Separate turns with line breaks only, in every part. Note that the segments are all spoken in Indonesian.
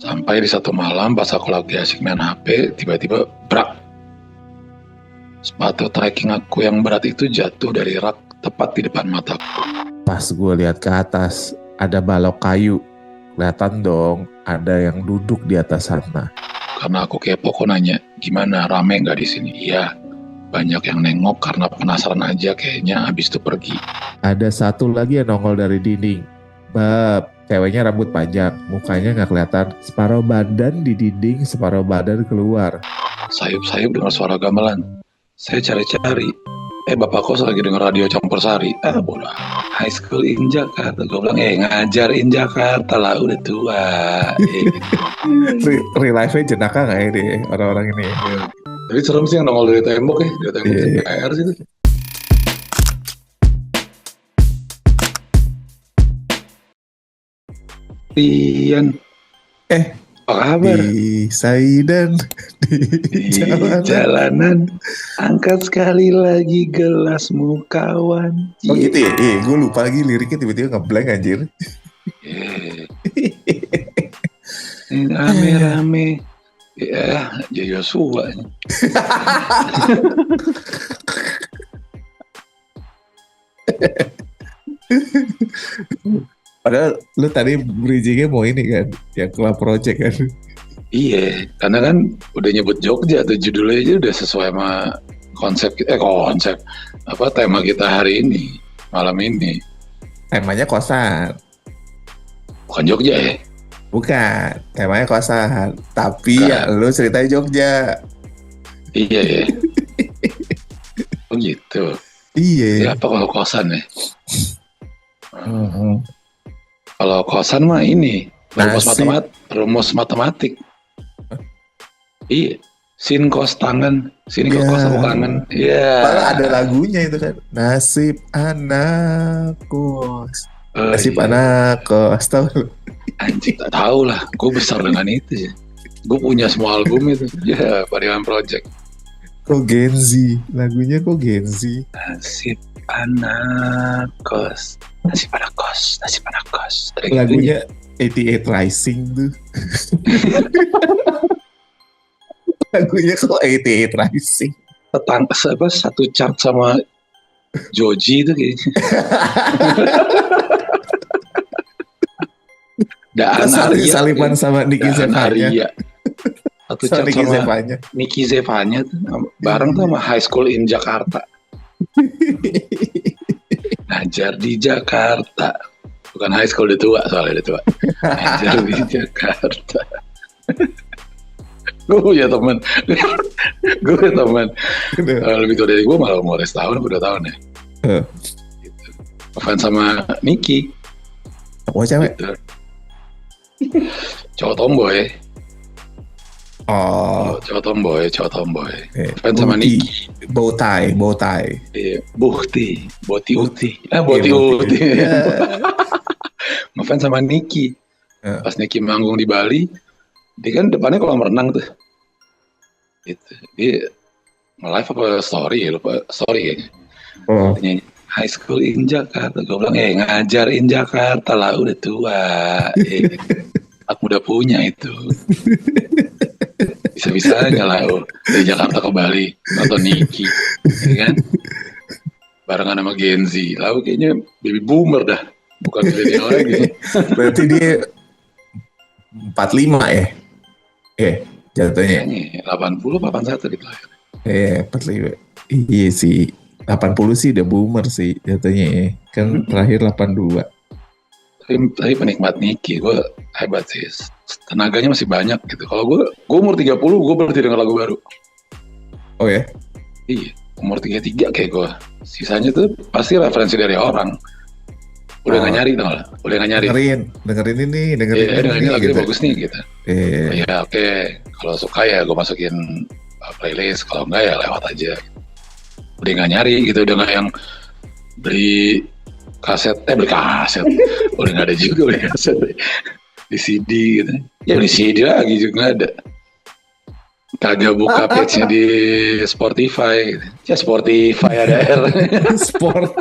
Sampai di satu malam pas aku lagi asik main HP, tiba-tiba brak. Sepatu trekking aku yang berat itu jatuh dari rak tepat di depan mataku.
Pas gue lihat ke atas, ada balok kayu. Kelihatan dong, ada yang duduk di atas sana.
Karena aku kepo, aku nanya, gimana, rame nggak di sini? Iya, banyak yang nengok karena penasaran aja kayaknya habis itu pergi.
Ada satu lagi yang nongol dari dinding. Bab, ceweknya rambut panjang, mukanya nggak kelihatan. Separuh badan di dinding, separuh badan keluar.
Sayup-sayup dengar suara gamelan. Saya cari-cari. Bapak kos lagi denger radio campur sari. Bodoh. High school in Jakarta. Gue bilang, ngajar in Jakarta lah, udah tua.
Real life-nya jenaka gak ya deh orang-orang ini?
Tapi serem sih yang nongol dari tembok ya. Dari tembok CPR sih tuh. Rian. Apa kabar?
Di Saidan,
di jalanan, angkat sekali lagi gelasmu kawan.
Oh gitu ya? Gue lupa lagi liriknya, tiba-tiba ngeblank anjir.
Rame-rame. Joshua.
Padahal lu tadi bridgingnya mau ini kan, yang Club Project kan.
Iya, karena kan udah nyebut Jogja tuh, judulnya aja udah sesuai sama konsep tema kita hari ini, malam ini.
Temanya kosan.
Bukan Jogja ya?
Bukan, temanya kosan. Tapi ya lu ceritain Jogja.
Iya ya. Oh gitu.
Iya.
Apa kalau kosan ya? Kalau kosan mah ini rumus matematik. Iya, sin kos tangan, sini kos tepuk tangan. Iya.
Malah ada lagunya itu kan. Nasib anak kos. Nasib anak kos, tahu?
Anjing, tak tahu lah. Gue besar dengan itu ya. Gue punya semua album itu. Ya, Pariwan Project.
Kok Gen Z? Lagunya kok Gen Z?
Nasib anak kos. Nasib anak kos, nasib anak kos.
Lagunya 88 Rising tuh. Lagunya kok 88 Rising.
Satu chart sama Joji itu kayaknya.
Saliman sama Niki Zevanya.
Satu chart sama Niki Zevanya tuh bareng tuh sama High School in Jakarta. Ngajar di Jakarta. Bukan high school, udah tua soalnya, udah tua. Ngajar di Jakarta. Gue punya teman lebih tua dari gue, malah umur setahun atau 2 tahun ya. Gitu. Fans sama Niki.
Oh cewek?
Gitu. Cowok tomboy.
Oh,
cowok tomboy. Fans sama Niki.
Bow tie.
Iya, Boti Uti. Ngefans sama Niki. Pas Niki manggung di Bali, dia kan depannya kolam renang tuh. Gitu. Dia nge-live apa story ya, lupa story kayaknya. Nyanyi High School in Jakarta. Gue bilang, ngajar in Jakarta lah, udah tua. Aku udah punya itu. Bisa-bisanya lah dari Jakarta ke Bali nonton Niki, ya kan? Barengan sama Gen Z. Lalu kayaknya baby boomer dah, bukan milenial lagi.
Berarti dia 45 ya? Jatuhnya.
80 81 gitu lah.
45. Iya sih. 80 sih udah boomer sih jatuhnya ya. Kan terakhir 82.
Tapi penikmat Niki, gue hebat sih. Tenaganya masih banyak gitu. Kalau gue umur 30, gue berhenti denger lagu baru.
Oh ya?
Iya, umur 33 kayak gue. Sisanya tuh pasti referensi dari orang. Udah gak nyari tau lah. Dengerin ini lagunya gitu. Bagus nih gitu. Ya oke. Kalau suka ya gue masukin playlist. Kalau enggak ya lewat aja. Udah gak nyari gitu. Udah gak yang beli kaset. Udah gak ada juga beli kaset. Di CD gitu. Ya di CD lagi juga gak ada. Kagak buka page-nya di Spotify. Ya Spotify ada R.
Sport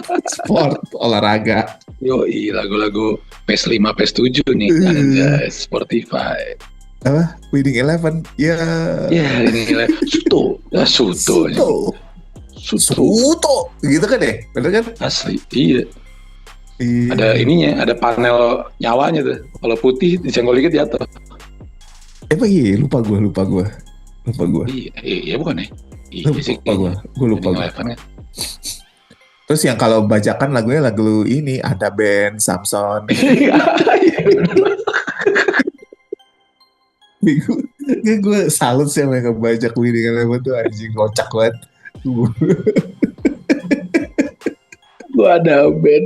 olahraga.
Yoi, lagu-lagu PS5, PS7 nih. Anjay, Spotify.
Apa? Winning Eleven. Ya.
Ya, Winning Eleven. Suto. Ya, Suto.
Suto. Gitu kan ya? Bener kan?
Asli, iya. Ada ininya, ada panel nyawanya tuh. Kalau putih disenggol dikit jatuh.
Emang iya, lupa gue.
Iya bukan ya? Iya sih.
Gue lupa. Terus yang kalau bajakan lagunya lagu ini ada band Samson. Gue salut sih sama yang ngebajak Winning Eleven tuh anjing kocak banget.
Gue ada band.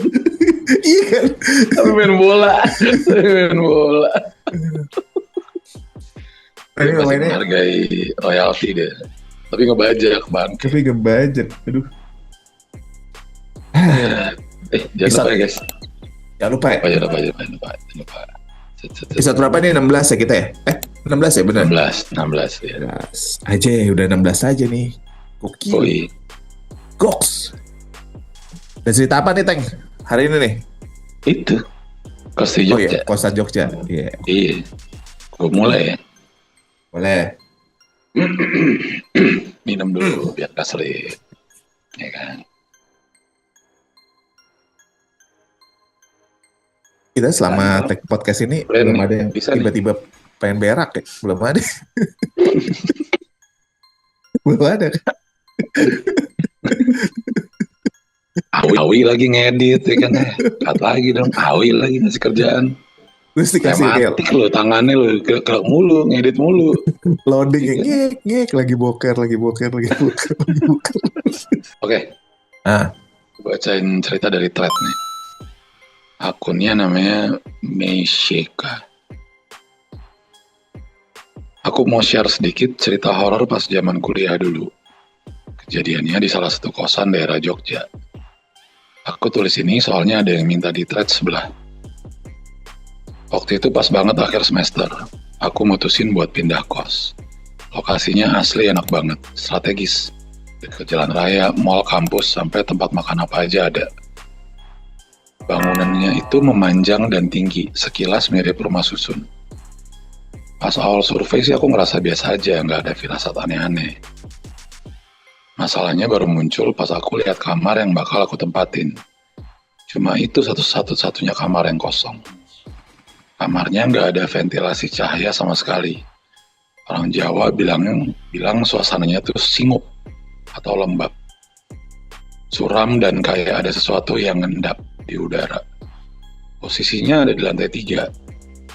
Iya kan?
Tapi main bola. Ini masih menghargai royalti deh. Tapi ngebajak bang.
Aduh.
Jangan lupa ya guys.
Jangan lupa. Episode berapa nih? 16 ya kita ya? 16 ya benar?
16 ya.
16 aja, udah 16 aja nih. Gokil. Goks. Dan cerita apa nih Teng? Hari ini nih?
Itu Kosta Jogja.
Oh iya, Kosta Jogja.
Iya. Gue mulai ya.
Boleh.
Minum dulu biar kasih. Ya kan.
Kita selama take podcast ini belum ada yang tiba-tiba pengen berak ya? Belum ada. Belum ada.
Awi lagi ngedit ya kan. Cut lagi dong. Awi lagi ngasih kerjaan.
Terus dikasih
matik lo tangannya lo gerak mulu, ngedit mulu.
Loading ngek lagi boker.
Oke. Bacain cerita dari thread nih. Akunnya namanya Meisheka. Aku mau share sedikit cerita horor pas zaman kuliah dulu. Kejadiannya di salah satu kosan daerah Jogja. Aku tulis ini soalnya ada yang minta di thread sebelah. Waktu itu pas banget akhir semester. Aku mutusin buat pindah kos. Lokasinya asli enak banget, strategis. Dekat jalan raya, mall, kampus, sampai tempat makan apa aja ada. Bangunannya itu memanjang dan tinggi, sekilas mirip rumah susun. Pas awal survei sih aku ngerasa biasa aja, nggak ada firasat aneh-aneh. Masalahnya baru muncul pas aku lihat kamar yang bakal aku tempatin. Cuma itu satu-satunya kamar yang kosong. Kamarnya nggak ada ventilasi cahaya sama sekali. Orang Jawa bilang suasananya tuh singup atau lembab. Suram dan kayak ada sesuatu yang ngendap di udara. Posisinya ada di lantai 3.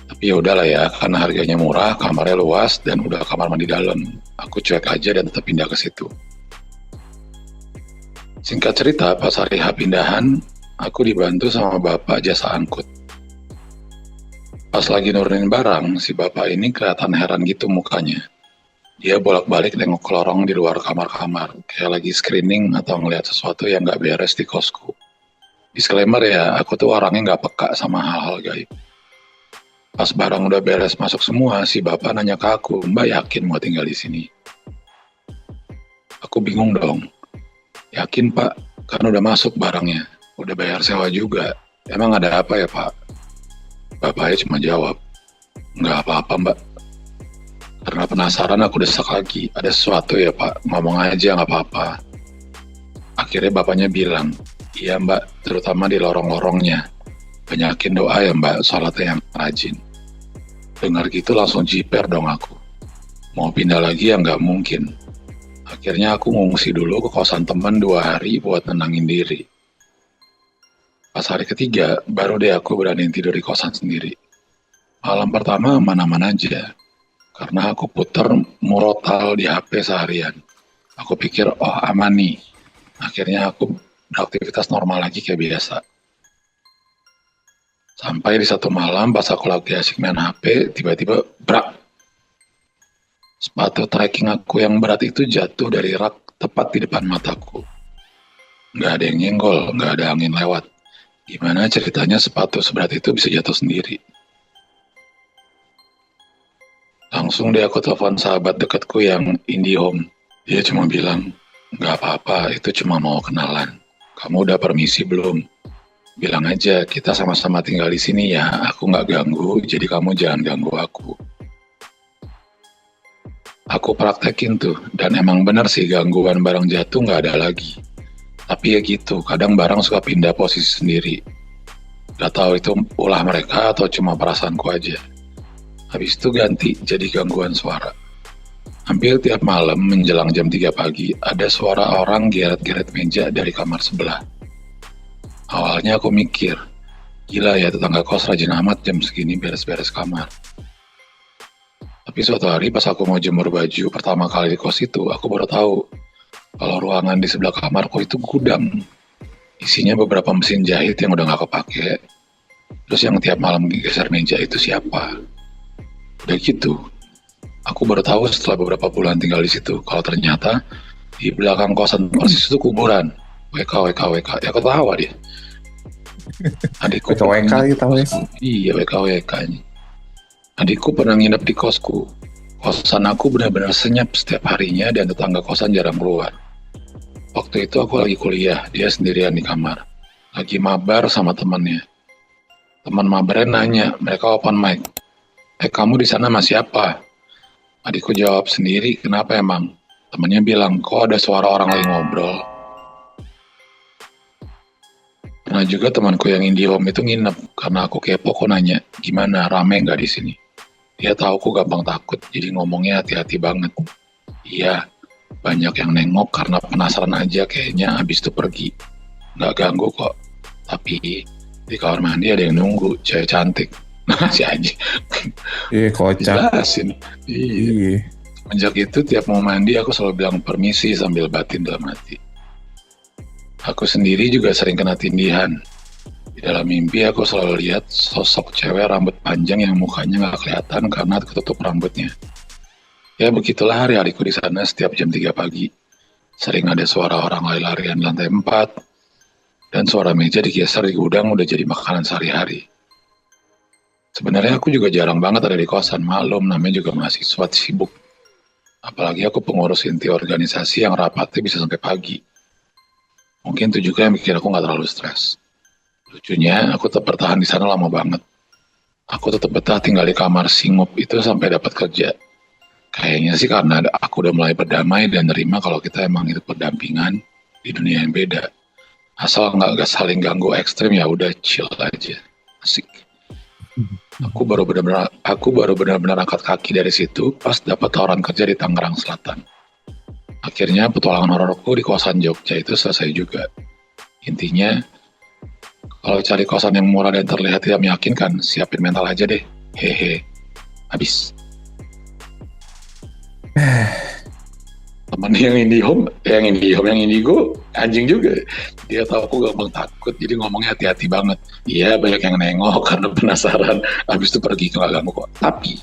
Tapi ya udahlah ya, karena harganya murah, kamarnya luas dan udah kamar mandi dalam. Aku cuek aja dan tetap pindah ke situ. Singkat cerita, pas hari H pindahan, aku dibantu sama bapak jasa angkut. Pas lagi nurunin barang, si bapak ini kelihatan heran gitu mukanya. Dia bolak-balik nengok ke lorong di luar kamar-kamar, kayak lagi screening atau ngeliat sesuatu yang gak beres di kosku. Disclaimer ya, aku tuh orangnya gak peka sama hal-hal gaib. Pas barang udah beres masuk semua, si bapak nanya ke aku, Mbak yakin mau tinggal di sini? Aku bingung dong. Yakin Pak, kan udah masuk barangnya, udah bayar sewa juga. Emang ada apa ya Pak? Bapaknya cuma jawab, nggak apa-apa Mbak. Karena penasaran aku desak lagi, ada sesuatu ya Pak, ngomong aja nggak apa-apa. Akhirnya bapaknya bilang, iya Mbak, terutama di lorong-lorongnya. Banyakin doa ya Mbak, sholatnya yang rajin. Dengar gitu langsung jiper dong aku. Mau pindah lagi ya nggak mungkin. Akhirnya aku ngungsi dulu ke kosan teman 2 hari buat nenangin diri. Pas hari ketiga, baru deh aku berani tidur di kosan sendiri. Malam pertama aman-aman aja. Karena aku puter murotal di HP seharian. Aku pikir, oh aman nih. Akhirnya aku beraktivitas normal lagi kayak biasa. Sampai di satu malam pas aku lagi asik main HP, tiba-tiba brak. Sepatu trekking aku yang berat itu jatuh dari rak tepat di depan mataku. Nggak ada yang nyenggol, nggak ada angin lewat. Gimana ceritanya sepatu seberat itu bisa jatuh sendiri? Langsung deh aku telepon sahabat dekatku yang IndiHome. Dia cuma bilang, nggak apa-apa, itu cuma mau kenalan. Kamu udah permisi belum? Bilang aja, kita sama-sama tinggal di sini ya, aku nggak ganggu, jadi kamu jangan ganggu aku. Aku praktekin tuh, dan emang bener sih gangguan barang jatuh nggak ada lagi. Tapi ya gitu, kadang barang suka pindah posisi sendiri. Gak tahu itu ulah mereka atau cuma perasaanku aja. Habis itu ganti jadi gangguan suara. Hampir tiap malam menjelang jam 3 pagi, ada suara orang geret-geret meja dari kamar sebelah. Awalnya aku mikir, gila ya tetangga kos rajin amat jam segini beres-beres kamar. Tapi suatu hari pas aku mau jemur baju pertama kali di kos itu, aku baru tahu kalau ruangan di sebelah kamarku itu gudang. Isinya beberapa mesin jahit yang udah gak kepake. Terus yang tiap malam geser meja itu siapa? Udah gitu, aku baru tahu setelah beberapa bulan tinggal di situ, kalau ternyata di belakang kosan persis itu kuburan. WK. Ya ketawa dia. Adikku
WK tahu ya?
Iya, WK. Adikku pernah nginep di kosku. Kosan aku benar-benar senyap setiap harinya dan tetangga kosan jarang keluar. Waktu itu aku lagi kuliah, dia sendirian di kamar. Lagi mabar sama temannya. Teman mabarnya nanya, mereka open mic. Kamu di sana masih apa? Adikku jawab sendiri, kenapa emang? Temannya bilang, kok ada suara orang lagi ngobrol? Pernah juga temanku yang IndiHome itu nginep, karena aku kepo kok nanya, gimana, rame nggak di sini? Dia tahu aku gampang takut, jadi ngomongnya hati-hati banget. Iya, banyak yang nengok karena penasaran aja kayaknya abis itu pergi. Nggak ganggu kok, tapi di kamar mandi ada yang nunggu, cewek cantik. Nah, si aja.
Iya, kocak.
Jelasin. Iya. Sejak itu tiap mau mandi aku selalu bilang permisi sambil batin dalam hati. Aku sendiri juga sering kena tindihan. Di dalam mimpi aku selalu lihat sosok cewek rambut panjang yang mukanya nggak kelihatan karena ketutup rambutnya. Ya begitulah hari-hariku di sana setiap jam 3 pagi. Sering ada suara orang lari-larian di lantai 4. Dan suara meja digeser di gudang udah jadi makanan sehari-hari. Sebenarnya aku juga jarang banget ada di kosan, maklum namanya juga mahasiswa sibuk. Apalagi aku pengurus inti organisasi yang rapatnya bisa sampai pagi. Mungkin itu juga yang bikin aku nggak terlalu stres. Lucunya, aku tetap bertahan di sana lama banget. Aku tetap betah tinggal di kamar singup itu sampai dapat kerja. Kayaknya sih karena aku udah mulai berdamai dan nerima kalau kita emang hidup berdampingan di dunia yang beda. Asal nggak saling ganggu ekstrim ya udah chill aja. Asik. Aku baru benar-benar angkat kaki dari situ pas dapat tawaran kerja di Tangerang Selatan. Akhirnya petualangan hororku di kosan Jogja itu selesai juga. Intinya, kalau cari kosan yang murah dan terlihat tidak meyakinkan, siapin mental aja deh. Hehe. Habis. Teman yang Indigo, anjing juga. Dia tahu aku gampang takut, jadi ngomongnya hati-hati banget. Iya, banyak yang nengok karena penasaran. Habis itu pergi ke ganggu kok. Tapi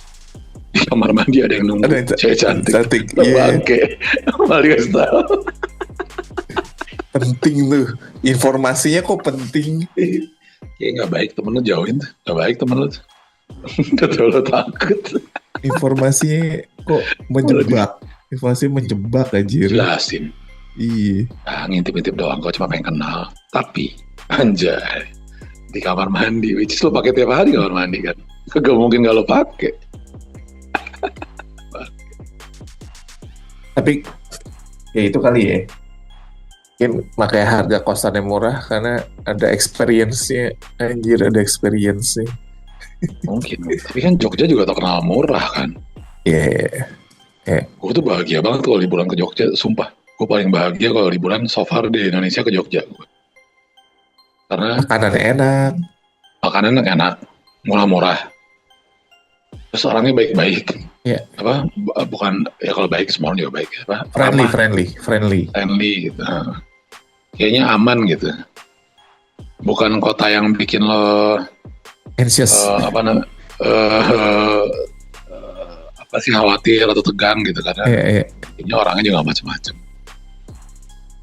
di kamar mandi ada yang nunggu. Cewek cantik. Bangke. Malah kasih tahu.
Penting tuh. Informasinya kok penting.
Ya nggak baik temen lu jauhin tuh. Nggak baik temen lu tuh. Udah terlalu takut.
Informasinya kok menjebak. Informasi menjebak anjir.
Jelasin.
Iya.
Nah, ngintip-ngintip doang kok cuma pengen kenal. Tapi anjay di kamar mandi, which is lo pakai tiap hari kamar mandi kan. Kagak mungkin gak lo pakai.
Tapi ya itu kali ya. Mungkin makanya harga kosannya murah karena ada experience-nya. Anjir, ada experience-nya.
Mungkin. Tapi kan Jogja juga terkenal murah kan.
Iya.
Gue tuh bahagia banget kalau liburan ke Jogja, sumpah. Gue paling bahagia kalau liburan so far di Indonesia ke Jogja. Karena Makanannya enak, murah-murah. Terus orangnya baik-baik.
Iya.
Bukan, ya kalau baik semua orang juga baik.
Friendly
gitu. Kayaknya aman gitu. Bukan kota yang bikin lo
anxious.
Apa sih khawatir atau tegang gitu karena ini orangnya juga macam-macam.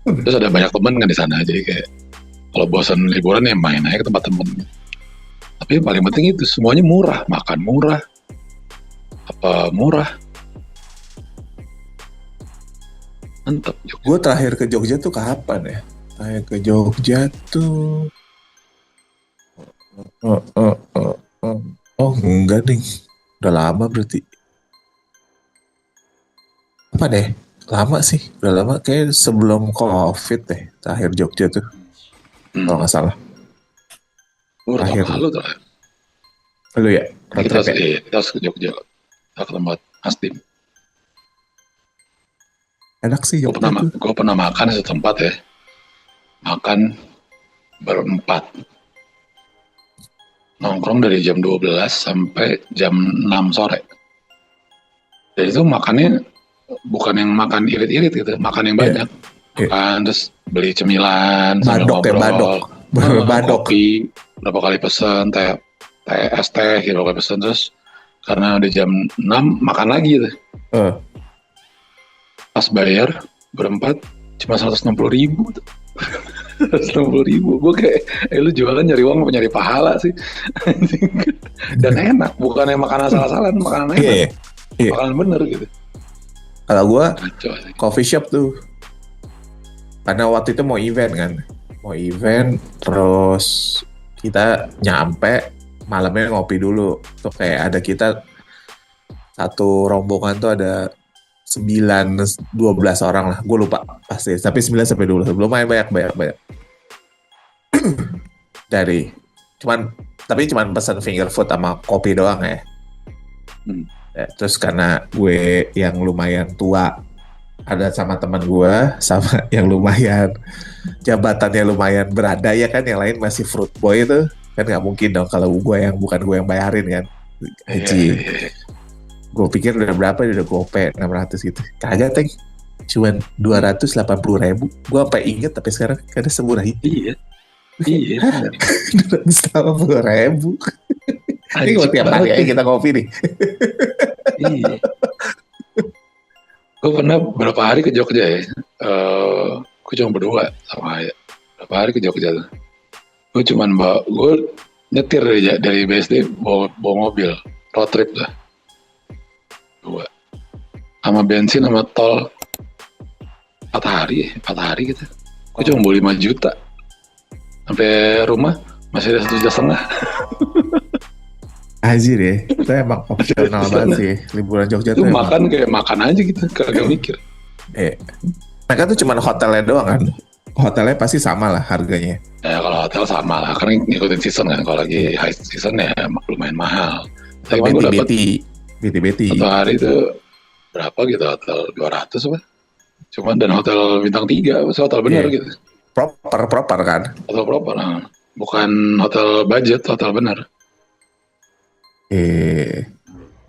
Terus ada banyak teman kan di sana, jadi kayak kalau bosan liburan ya main aja ke tempat temen. Tapi yang paling penting itu semuanya murah, makan murah, apa murah. Mantap.
Gue terakhir ke Jogja tuh kapan ya? Terakhir ke Jogja tuh oh enggak nih, udah lama berarti. Apa deh? Lama sih, udah lama, kayak sebelum COVID deh terakhir Jogja tuh. Kalau nggak salah.
Terakhir lalu terakhir.
Lu ya?
Kita harus ke Jogja. Kita ke tempat Astim.
Enak sih Jogja tuh.
Gue pernah makan di satu tempat ya. Makan berempat. Nongkrong dari jam 12 sampai jam 6 sore. Jadi itu makannya bukan yang makan irit-irit gitu, makan yang banyak. Makan terus beli cemilan,
badok ya, badok.
Kopi, berapa kali pesen, teh es teh, berapa kali pesen, terus karena udah jam 6 makan lagi gitu. Pas bayar berempat cuma 160.000 tuh. 160.000, gue kayak lu jualan nyari uang apa nyari pahala sih. Dan enak, bukan yang makanan asal-asalan, makanan enak. Makanan bener gitu.
Kalau gue coffee shop tuh, karena waktu itu mau event terus kita nyampe malamnya ngopi dulu tuh, kayak ada kita satu rombongan tuh ada 9-12 orang lah, gue lupa pasti, tapi 9-12 lumayan banyak. Tapi cuman pesan finger food sama kopi doang ya. Terus karena gue yang lumayan tua, ada sama teman gue sama yang lumayan jabatannya lumayan berada ya kan, yang lain masih fruit boy itu kan, nggak mungkin dong kalau gue yang bukan gue yang bayarin kan haji. Gue pikir udah berapa, udah gope 600 gitu, kagak teng, cuman 280.000. Gue sampai inget tapi sekarang karena semurah itu. Iya 280.000. Ini gue tiap hari aja kita ngopi nih.
Iya. Gue pernah berapa hari ke Jogja ya. Gue cuma berdua sama Ayah. Berapa hari ke Jogja tuh. Gue nyetir dari BSD bawa mobil road trip lah. Dua. Sama bensin sama tol 4 hari gitu. Gue cuma bawa 5 juta. Sampai rumah masih ada 1,5 juta.
Anjir ya, itu emang opsional banget sih liburan Jogja tuh.
Makan kayak makan aja gitu, kagak mikir.
Mereka tuh cuma hotelnya doang kan. Hotelnya pasti sama lah harganya.
Ya kalau hotel sama lah, karena ngikutin season kan. Kalau lagi high season ya lumayan mahal. Tapi gue dapet
BT.
Satu hari itu berapa gitu, hotel 200 apa? Cuman dan hotel bintang 3, hotel bener gitu.
Proper kan?
Hotel proper, bukan hotel budget, hotel bener.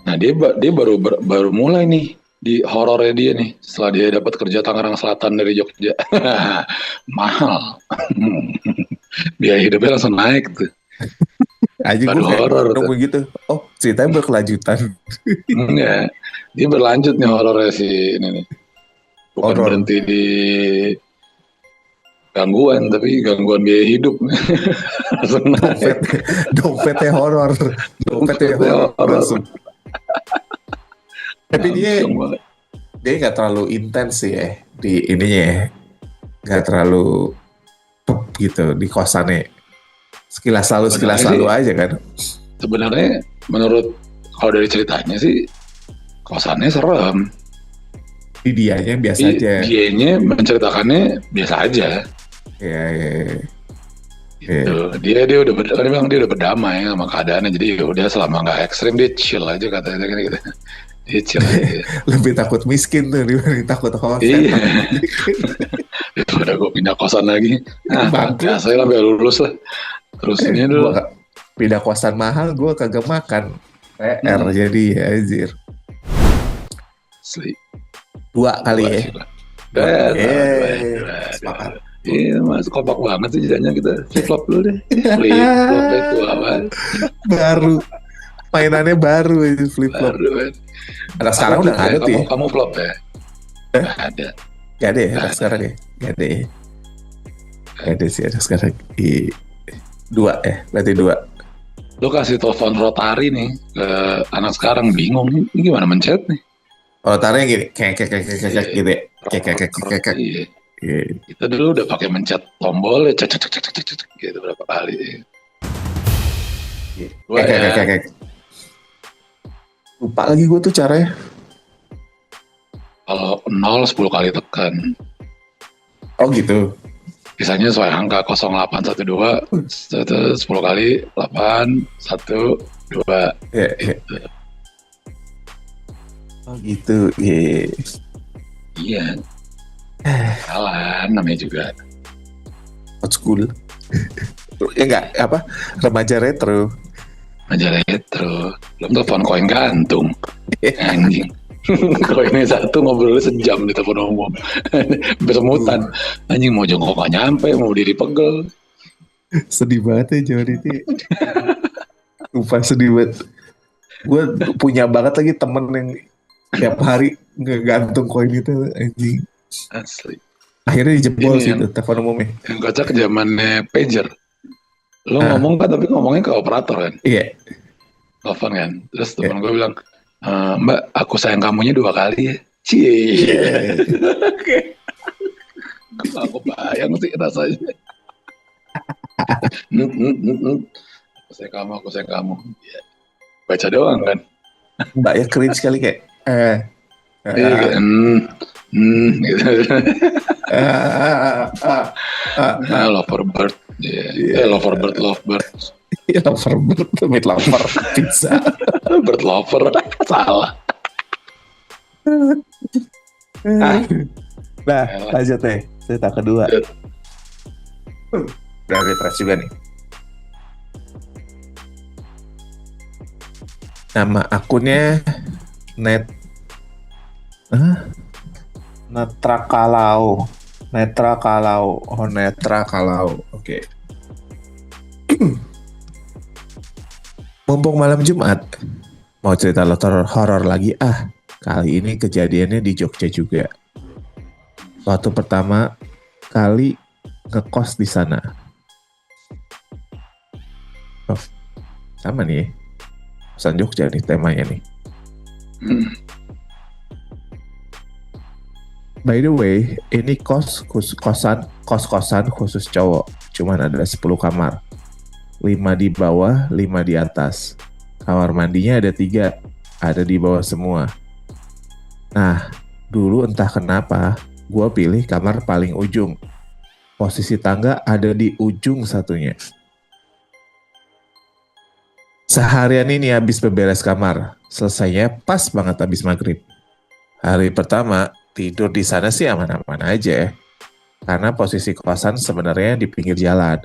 Nah dia baru mulai nih di horornya dia nih, setelah dia dapat kerja Tangerang Selatan dari Jogja. Mahal. Biaya hidupnya langsung naik tuh.
Aja gue horor nunggu gitu. Oh ceritanya berkelanjutan.
Enggak, dia berlanjut nih horornya si ini nih. Bukan berhenti di gangguan, tapi gangguan biaya hidup.
Dompetnya horor. Tapi dia nggak terlalu intens sih ya di ininya ya, nggak terlalu gitu di kosannya. Sekilas lalu aja kan.
Sebenarnya menurut kalau dari ceritanya sih kosannya serem.
Dianya biasa aja.
Dianya menceritakannya biasa aja.
Iya.
Dia udah berdamai sama keadaannya, jadi udah selama nggak ekstrim dia chill aja katanya gitu. Dia chill aja.
Lebih takut miskin tuh dibanding takut kosan.
Iya. Udah gue pindah kosan lagi. Saya sampai lulus lah. Terus ini dulu.
Pindah kosan mahal, gue kagak makan PR jadi ya anjir. 2 kali ya.
Sepakat. Iya mas, kompak banget sih jadinya kita flip-flop dulu deh. Flip-flop itu apa?
Baru. Mainannya baru itu flip-flop. Ada sekarang udah ada tuh.
Kamu flop ya? Gak ada.
Gak ada ya ada sekarang ya? Gak ada ya? Gak ada sih ada sekarang. 2 ya? Berarti 2.
Lu kasih telepon rotari nih ke anak sekarang bingung nih, ini gimana mencet nih?
Rotarnya gini, kayak gitu ya. Kayak.
Kita dulu udah pakai mencet tombol ya, cek gitu berapa kali.
Kayak. Lupa lagi gue tuh caranya.
Kalau 0 10 kali tekan.
Oh gitu.
Misalnya sesuai angka 0812 10 kali 8 1 2 gitu.
Oh gitu.
Iya. Salah namanya juga.
Old school. Ya enggak apa? Remaja retro.
Belum telepon koin gantung. Anjing. Koinnya satu ngobrol sejam di telepon umum. Bersemutan. Anjing mau jongkok gak nyampe, mau diri pegel.
Sedih banget ya Jawa itu. Lupa sedih banget. Gue punya banget lagi temen yang tiap hari ngegantung koin itu anjing.
Asli.
Akhirnya dijebol sih itu telepon umumnya.
Yang kocak zamannya pager. Lo ngomong kan tapi ngomongnya ke operator kan?
Iya.
Telepon kan. Terus temen gue bilang, Mbak, aku sayang kamunya 2 kali ya. Cie. Oke. Aku bayang sih rasanya. Aku sayang kamu. Ya. Baca doang kan.
Mbak ya cringe sekali kayak.
Gitu. Lovebird. Lovebird.
Lovebird, meat lover, pizza.
Bird lover, salah.
Nah, lanjut deh. Cerita kedua. Udah refresh juga nih. Nama akunnya Netra Kalau. Oh, Netra Kalau. Oke. Mumpung malam Jumat, mau cerita horor lagi. Kali ini kejadiannya di Jogja juga. Waktu pertama kali ngekos di sana. Oh, sama nih. Kosan Jogja nih temanya nih. By the way, ini kosan khusus cowok. Cuman ada 10 kamar. 5 di bawah, 5 di atas. Kamar mandinya ada 3. Ada di bawah semua. Nah, dulu entah kenapa, gue pilih kamar paling ujung. Posisi tangga ada di ujung satunya. Seharian ini habis beberes kamar. Selesainya pas banget habis maghrib. Hari pertama, tidur di sana sih aman-aman aja. Karena posisi kosan sebenarnya di pinggir jalan.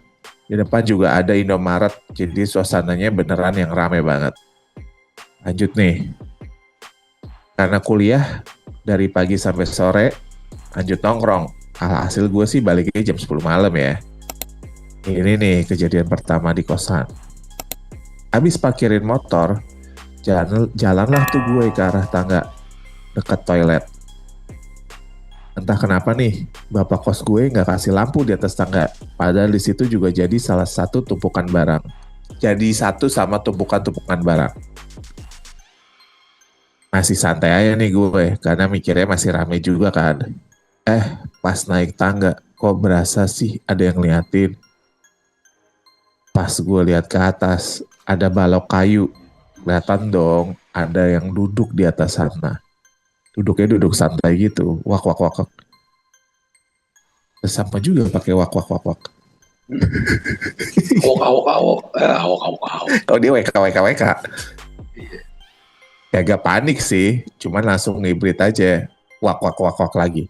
Di depan juga ada Indomaret, jadi suasananya beneran yang rame banget. Lanjut nih. Karena kuliah dari pagi sampai sore, lanjut nongkrong. Alhasil gue sih baliknya jam 10 malam ya. Ini nih kejadian pertama di kosan. Habis parkirin motor, jalanlah tuh gue ke arah tangga, dekat toilet. Entah kenapa nih, bapak kos gue nggak kasih lampu di atas tangga. Padahal di situ juga jadi salah satu tumpukan barang. Jadi satu sama tumpukan-tumpukan barang. Masih santai aja nih gue, karena mikirnya masih rame juga kan. Pas naik tangga, kok berasa sih ada yang ngeliatin. Pas gue lihat ke atas, ada balok kayu. Kelihatan dong, ada yang duduk di atas sana. Duduknya duduk santai gitu, wak. Terus sampah juga pakai wak.
Awok.
Oh dia wk. Ya agak panik sih, cuman langsung ngibrit aja, wak lagi.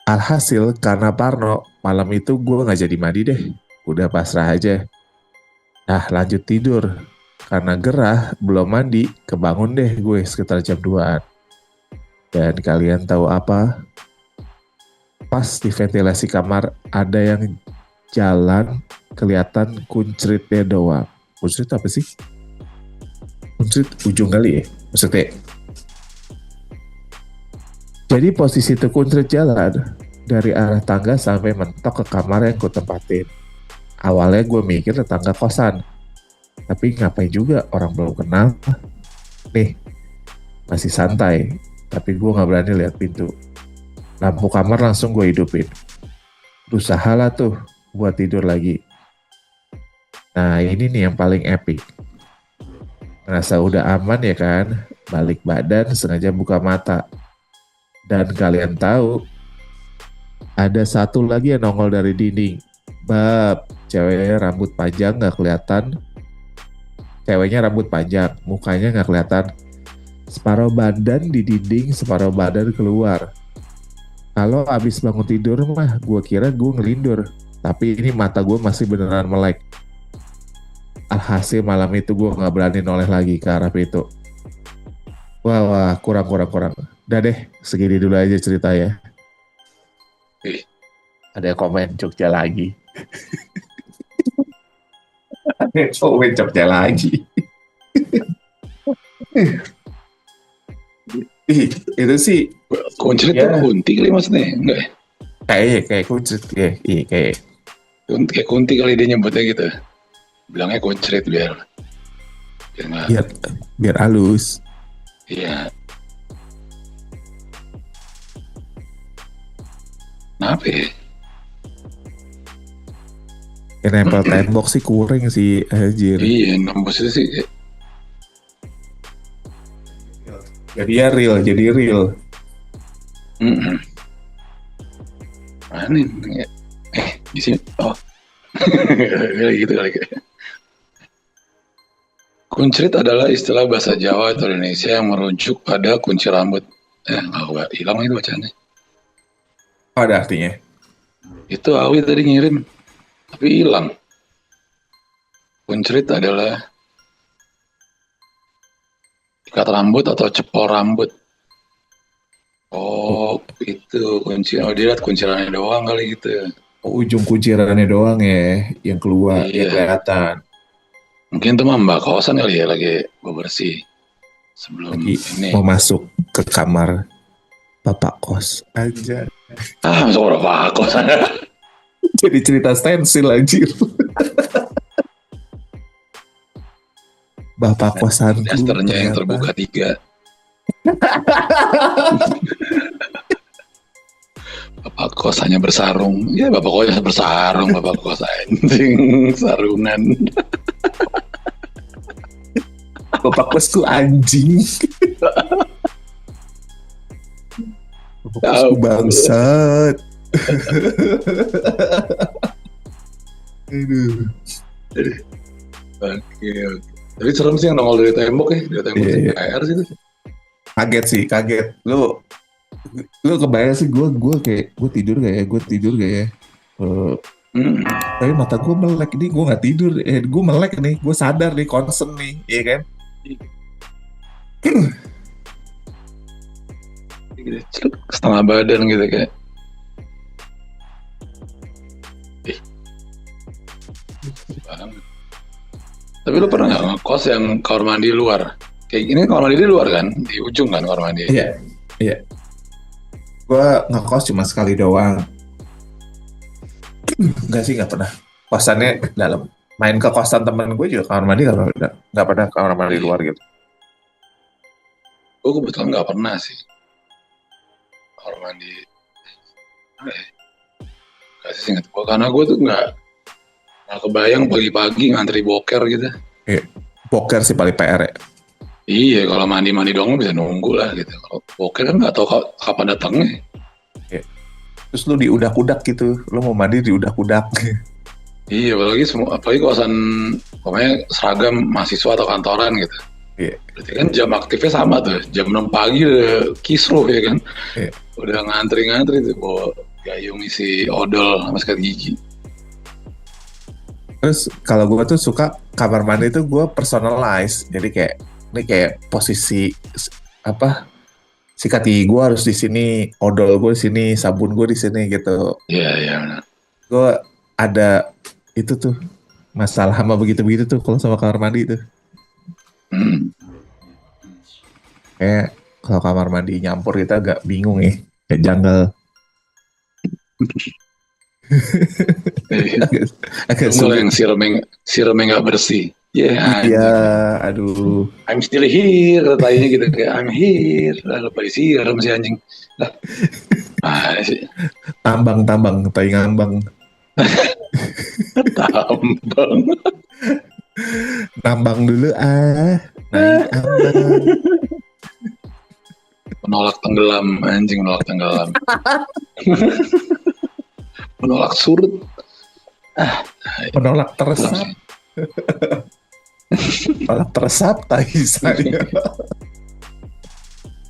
Alhasil karena parno, malam itu gue nggak jadi mandi deh, udah pasrah aja. Nah lanjut tidur, karena gerah belum mandi, kebangun deh gue sekitar jam 2-an. Dan kalian tahu apa? Pas di ventilasi kamar ada yang jalan kelihatan kuncritnya doang. Kuncrit apa sih? Kuncrit ujung kali ya maksudnya. Jadi posisi itu kuncrit jalan dari arah tangga sampai mentok ke kamar yang ku tempatin. Awalnya gue mikir tetangga kosan. Tapi ngapain juga orang belum kenal. Nih, masih santai. Tapi gue gak berani lihat pintu. Lampu kamar langsung gue hidupin. Berusaha lah tuh buat tidur lagi. Nah ini nih yang paling epic. Ngerasa udah aman ya kan. Balik badan sengaja buka mata. Dan kalian tahu, ada satu lagi yang nongol dari dinding. Ceweknya rambut panjang gak kelihatan. Ceweknya rambut panjang, mukanya gak kelihatan. Separuh badan di dinding, separuh badan keluar. Kalau abis bangun tidur mah, gue kira gue ngelindur. Tapi ini mata gue masih beneran melek. Alhasil malam itu gue gak berani noleh lagi ke arah pintu. Wah, kurang. Udah deh, segini dulu aja cerita ya. Ada yang komen Jogja lagi. Ada yang komen Jogja lagi. Itu sih
Kuncrit ya. Tuh kunti kali maksudnya, enggak ya?
Kayak kuncrit ya. Iya
kayak kunti kali dia nyebutnya gitu. Bilangnya kuncrit biar
halus.
Iya. Kenapa ya?
Yang nempel tembok sih kurang sih anjir.
Iya, nembus itu sih.
Jadi real.
Mana nih? Di sini. Oh. Gitu kali. Kuncrit adalah istilah bahasa Jawa atau Indonesia yang merujuk pada kunci rambut. Hilang itu bacaannya.
Ada artinya?
Itu Awi tadi ngirim, tapi hilang. Kuncrit adalah ikat rambut atau cepol rambut. Oh, itu kunci. Oh, dia lihat kuncirannya doang kali gitu.
Oh, ujung kuncirannya doang ya, yang keluar, yang kelihatan.
Mungkin itu mah Mbak kosan kali ya, lagi bebersih sebelum
lagi
ini.
Mau masuk ke kamar Bapak kos aja.
Masuk Bapak kos.
Jadi cerita stensil anjir. Bapak kosanku.
Dasternya yang terbuka 3. Bapak kos hanya bersarung. Ya Bapak kos bersarung, Bapak kos anjing sarungan.
Bapak kosku anjing. Bapak kosku bangsat. Aduh.
Oke. Tapi serem sih yang nongol dari tembok ya. Dari tembok sih PR sih.
Kaget. Lu kebayang sih gue tidur gak ya? Tapi mata gue melek nih, gue nggak tidur. Gue melek nih, gue sadar nih, concern nih, iya kan?
Setengah badan gitu kayak. Tapi lu pernah nggak ngekos yang kamar mandi luar? Kayak gini kamar mandi di luar kan? Di ujung kan kamar mandi?
Iya. Gue ngekos cuma sekali doang. Nggak pernah. Kosannya dalam. Main ke kosan temen gue juga kamar mandi nggak pernah kamar mandi luar gitu.
Gue kebetulan nggak pernah sih kamar mandi. Kasih ingat gue karena gue tuh nggak kebayang pagi-pagi ngantri boker gitu.
Iya. Boker sih paling PR ya.
Iya, kalau mandi doang bisa nunggu lah gitu. Kalau boker kan nggak tahu kapan datangnya.
Iya. Terus lu diudak-udak gitu, lu mau mandi diudak-udak.
Iya, apalagi kosan pokoknya seragam mahasiswa atau kantoran gitu.
Iya.
Berarti kan jam aktifnya sama tuh, jam 6 pagi udah kisruh ya kan.
Iya.
Udah ngantri tuh bawa gayung isi odol sama sikat gigi.
Terus kalau gue tuh suka kamar mandi tuh gue personalize, jadi kayak posisi sikat gigi gue harus di sini, odol gue di sini, sabun gue di sini gitu.
Iya.
Gue ada itu tuh masalah sama begitu tuh kalau sama kamar mandi tuh. Kayak kalau kamar mandi nyampur kita agak bingung ya, kayak janggal.
Agak yang siremnya nggak bersih.
Aduh.
I'm still here, katanya gitu kayak I'm here. Lalu pada siram si anjing. Lah. Sih.
Tambang, tai ngambang.
Tambang.
Nambang dulu naik ambang.
Menolak tenggelam, anjing menolak tenggelam. Menolak surut.
Menolak teresap. Menolak teresap tai saya.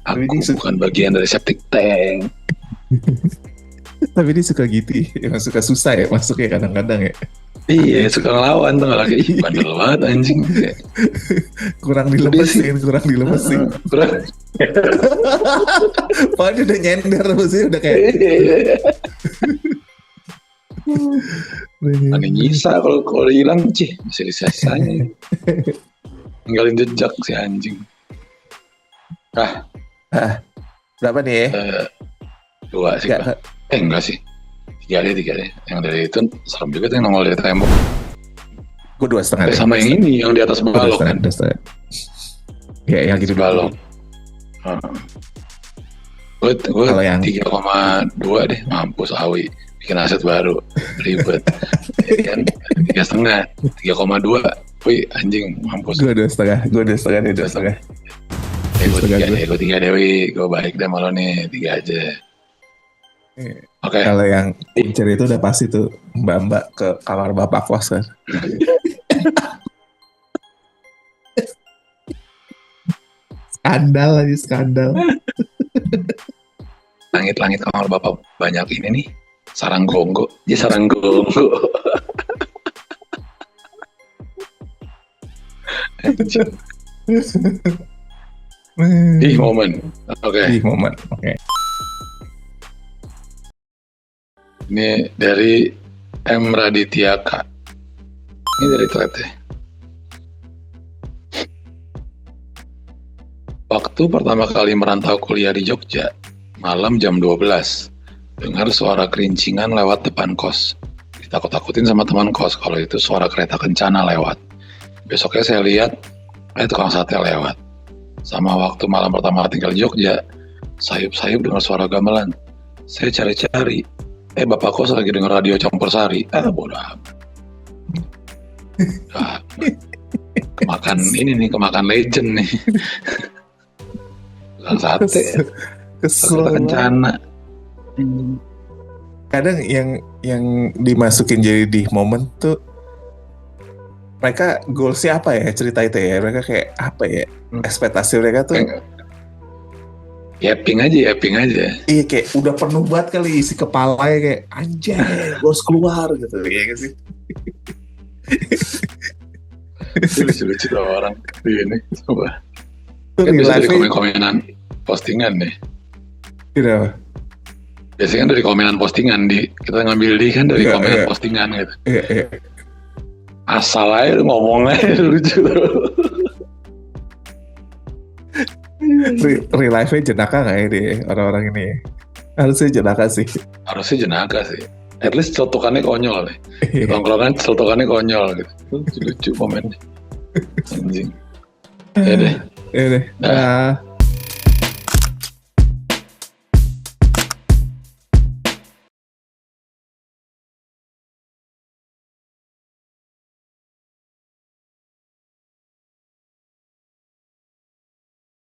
Aku bukan bagian dari septic tank.
Tapi dia suka gitu, emang suka susah ya masuknya kadang-kadang ya.
Iya, suka ngelawan tuh lagi. Bandel banget anjing.
kurang dilemesin. Padahal udah nyender sih, udah kayak.
Aneh nyisa kalau hilang sih, masih disisanya. Tinggalin jejak si anjing.
Berapa nih?
2 sih. Enggak sih. 3 deh. Yang dari itu serem juga tuh yang nongol dari tembok.
Gue 2,5.
Sama yang ini yang di atas balok kan.
Ya yang gitu
balok. Gue 3,2 deh, mampus Awi bikin aset baru ribet. Kan 3,5, 3,2. Wih anjing mampus.
Gue 2,5 nih. 2,5.
Gue 3 deh, gue baik deh malah nih 3 aja.
Oke. Kalau yang Incer itu udah pasti tuh mbak-mbak ke kamar bapak kos kan. Skandal.
Langit-langit kamar bapak banyak ini nih. Sarang gonggo. Sarang gonggo. Di momen. Oke. Ini dari M. Raditya-K. Ini dari thread ya. Waktu pertama kali merantau kuliah di Jogja, malam jam 12, dengar suara kerincingan lewat depan kos. Ditakut-takutin sama teman kos kalau itu suara kereta kencana lewat. Besoknya saya lihat, tukang sate lewat. Sama waktu malam pertama tinggal di Jogja, sayup-sayup dengar suara gamelan. Saya cari-cari, bapak kos lagi denger radio campur sari. Bodoh amat. Kemakan legend nih. Tukang sate.
Kesel.
Kencana.
Kadang yang dimasukin jadi di momen tuh mereka goalsnya apa ya cerita itu ya, mereka kayak apa ya ekspektasi mereka tuh
Yapping aja.
Iya kayak udah penuh banget kali isi kepalanya kayak anjay gue harus keluar gitu ya kan sih.
Lucu-lucu tuh orang ini coba. Kan bisa dari komen-komenan postingan nih.
Kenapa?
Biasanya kan dari komenan postingan kita ngambil kan dari komenan postingan gitu.
Iya.
Asal aja ngomong aja lucu tuh.
Real life-nya jenaka nggak ya di orang-orang ini? Harusnya jenaka sih.
At least celutukannya konyol nih. Tongkrongan celutukannya konyol gitu. Lucu komennya. Anjing. Ya deh.
Nah.